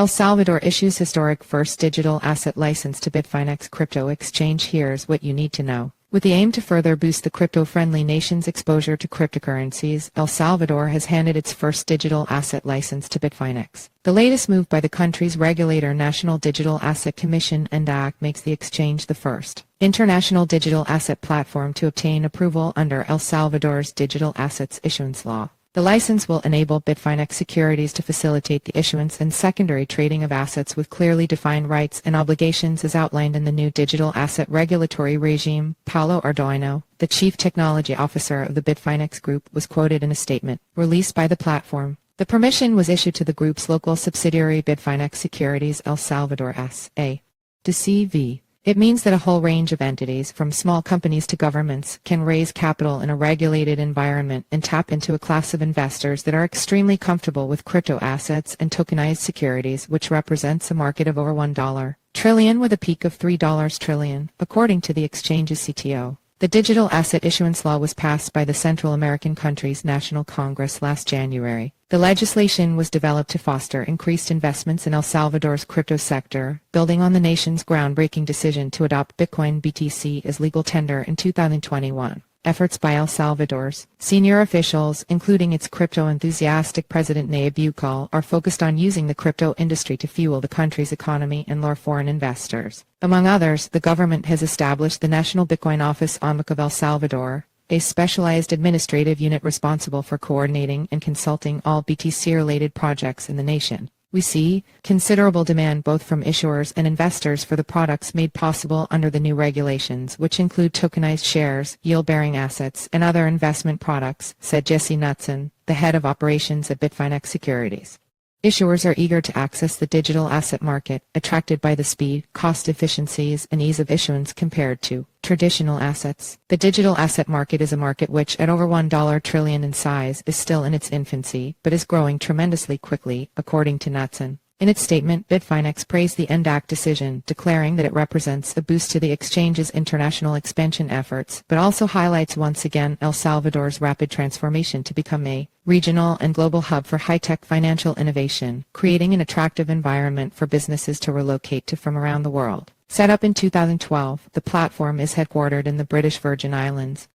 El Salvador issues historic first digital asset license to Bitfinex crypto exchange. Here's what you need to know. With the aim to further boost the crypto-friendly nation's exposure to cryptocurrencies, El Salvador has handed its first digital asset license to Bitfinex. The latest move by the country's regulator, National Digital Asset Commission (NDAC), makes the exchange the first international digital asset platform to obtain approval under El Salvador's Digital Asset Issuance Law. The license will enable Bitfinex Securities to facilitate the issuance and secondary trading of assets with clearly defined rights and obligations as outlined in the new digital asset regulatory regime. Paulo Arduino, the chief technology officer of the Bitfinex Group, was quoted in a statement released by the platform. The permission was issued to the group's local subsidiary Bitfinex Securities El Salvador S.A. to CV. It means that a whole range of entities, from small companies to governments, can raise capital in a regulated environment and tap into a class of investors that are extremely comfortable with crypto assets and tokenized securities, which represents a market of over $1 trillion with a peak of $3 trillion, according to the exchange's CTO. The Digital Asset Issuance Law was passed by the Central American country's National Congress last January. The legislation was developed to foster increased investments in El Salvador's crypto sector, building on the nation's groundbreaking decision to adopt Bitcoin BTC as legal tender in 2021. Efforts by El Salvador's senior officials, including its crypto-enthusiastic president Nayib Bukele, are focused on using the crypto industry to fuel the country's economy and lure foreign investors. Among others, the government has established the National Bitcoin Office (ONBTC) of El Salvador, a specialized administrative unit responsible for coordinating and consulting all BTC-related projects in the nation. We see considerable demand both from issuers and investors for the products made possible under the new regulations, which include tokenized shares, yield-bearing assets, and other investment products, said Jesse Knutson, the head of operations at Bitfinex Securities. Issuers are eager to access the digital asset market, attracted by the speed, cost efficiencies, and ease of issuance compared to traditional assets. The digital asset market is a market which, at over $1 trillion in size, is still in its infancy, but is growing tremendously quickly, according to Knutson. In its statement, Bitfinex praised the NDAC decision, declaring that it represents a boost to the exchange's international expansion efforts, but also highlights once again El Salvador's rapid transformation to become a regional and global hub for high-tech financial innovation, creating an attractive environment for businesses to relocate to from around the world. Set up in 2012, the platform is headquartered in the British Virgin Islands,